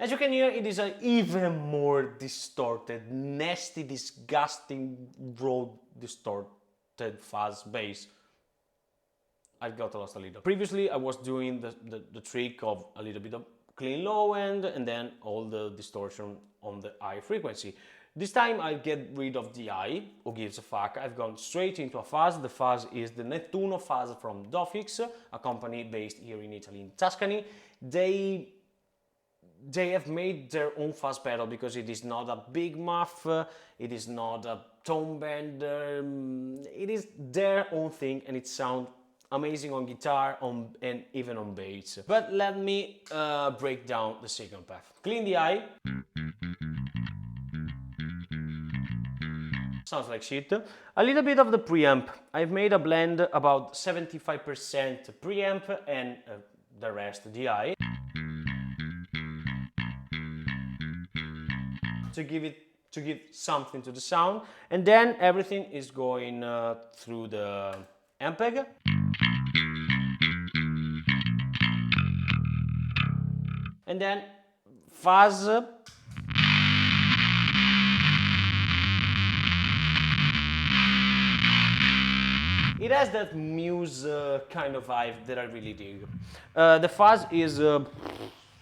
As you can hear, it is an even more distorted, nasty, disgusting, raw, distorted fuzz bass. I got lost a little. Previously, I was doing the trick of a little bit of clean low end and then all the distortion on the high frequency. This time I get rid of the high, who gives a fuck. I've gone straight into a fuzz. The fuzz is the Nettuno fuzz from Dophix, a company based here in Italy, in Tuscany. They have made their own fuzz pedal because it is not a big muff, it is not a tone bender, it is their own thing and it sounds amazing on guitar and even on bass. But let me break down the signal path. Clean the eye. Sounds like shit. A little bit of the preamp. I've made a blend about 75% preamp and the rest DI. To give something to the sound, and then everything is going through the Ampeg. And then Fuzz. It has that Muse kind of vibe that I really dig. The Fuzz is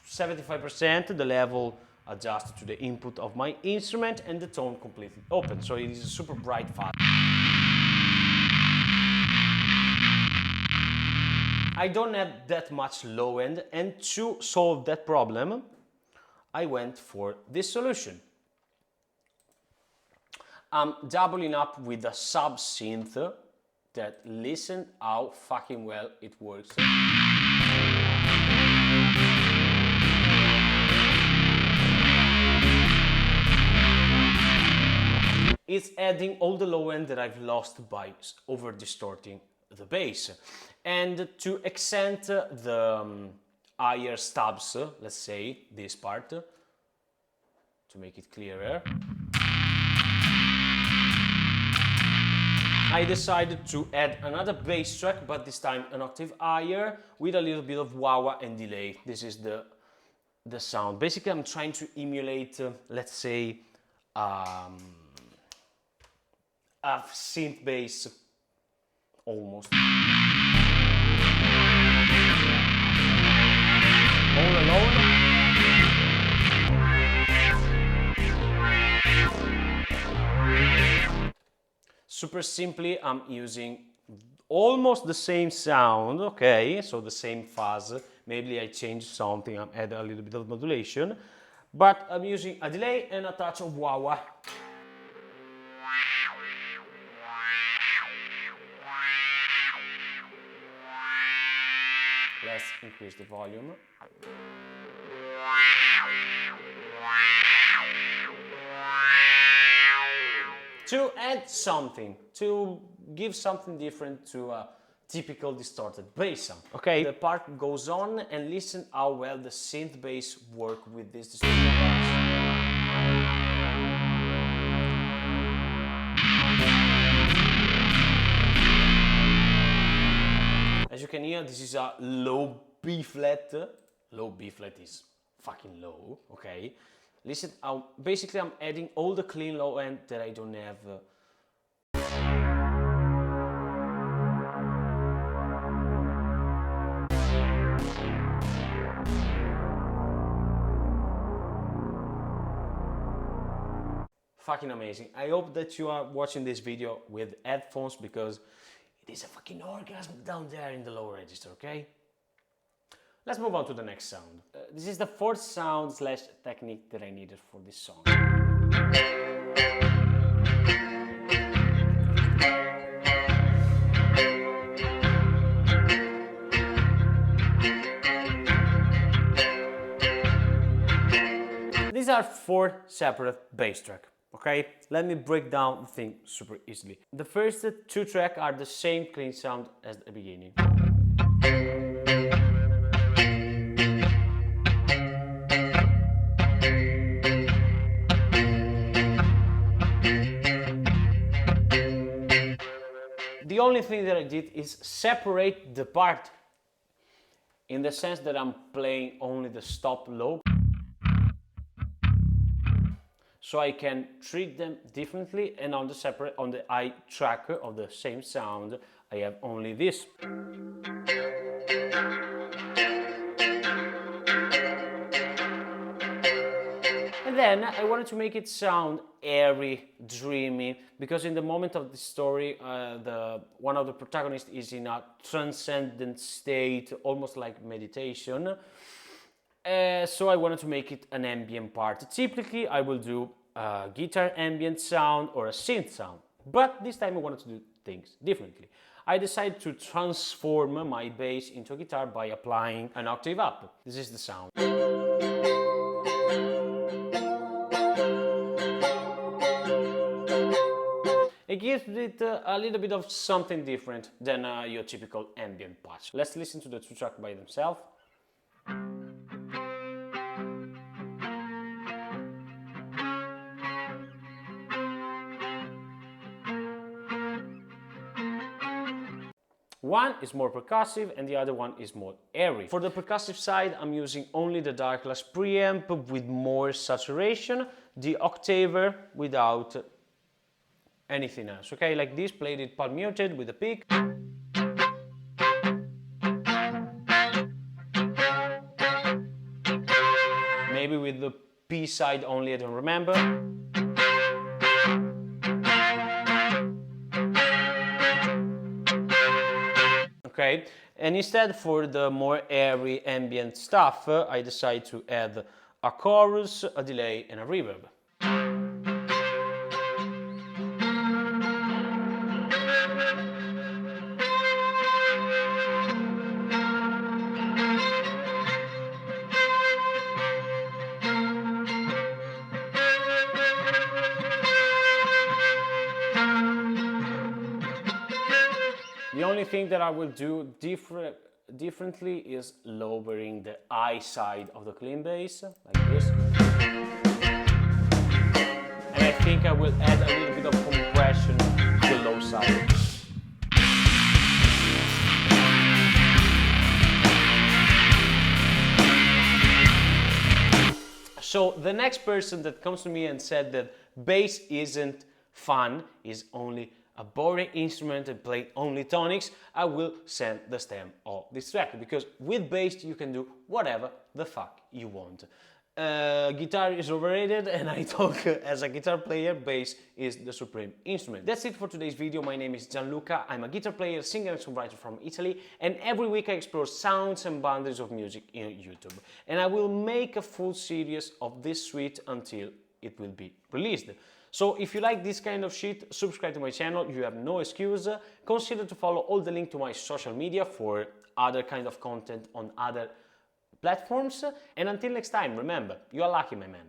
75%, the level adjusted to the input of my instrument, and the tone completely open, so it is a super bright fuzz. I don't have that much low end, and to solve that problem, I went for this solution. I'm doubling up with a sub synth that, listen how fucking well it works. It's adding all the low end that I've lost by over distorting the bass. And to accent the higher stubs, let's say this part, to make it clearer, I decided to add another bass track, but this time an octave higher with a little bit of wah-wah and delay. This is the sound. Basically, I'm trying to emulate, let's say, a synth bass, almost. All alone. Super simply, I'm using almost the same sound, okay, so the same fuzz. Maybe I changed something, I add a little bit of modulation, but I'm using a delay and a touch of wah-wah. Let's increase the volume. To add something, to give something different to a typical distorted bass sound. Okay, the part goes on, and listen how well the synth bass work with this distorted bass. As you can hear, this is a low B flat. Low B flat is fucking low, okay? Listen how basically I'm adding all the clean low end that I don't have. Fucking amazing. I hope that you are watching this video with headphones, because it is a fucking orgasm down there in the low register, okay? Let's move on to the next sound. This is the fourth sound slash technique that I needed for this song. These are 4 separate bass tracks, okay? Let me break down the thing super easily. The first 2 tracks are the same clean sound as the beginning. The only thing that I did is separate the part, in the sense that I'm playing only the stop low. so I can treat them differently, and on the eye tracker of the same sound I have only this. And then I wanted to make it sound airy, dreamy, because in the moment of the story, one of the protagonists is in a transcendent state, almost like meditation. So I wanted to make it an ambient part. Typically, I will do a guitar ambient sound or a synth sound, but this time I wanted to do things differently. I decided to transform my bass into a guitar by applying an octave up. This is the sound. It gives it a little bit of something different than your typical ambient patch. Let's listen to the two tracks by themselves. One is more percussive and the other one is more airy. For the percussive side, I'm using only the dark glass preamp with more saturation, the octaver without anything else. Okay, like this, played it palm muted with a peak. Maybe with the P side only, I don't remember. Okay, and instead for the more airy ambient stuff, I decide to add a chorus, a delay and a reverb. The only thing that I will do differently is lowering the high side of the clean bass, like this. And I think I will add a little bit of compression to the low side. So the next person that comes to me and said that bass isn't fun, is only a boring instrument and play only tonics, I will send the stem of this track, because with bass you can do whatever the fuck you want. Guitar is overrated, and I talk as a guitar player, bass is the supreme instrument. That's it for today's video. My name is Gianluca, I'm a guitar player, singer and songwriter from Italy, and every week I explore sounds and boundaries of music in YouTube. And I will make a full series of this suite until it will be released. So if you like this kind of shit, subscribe to my channel, you have no excuse. Consider to follow all the link to my social media for other kind of content on other platforms. And until next time, remember, you are lucky, my man.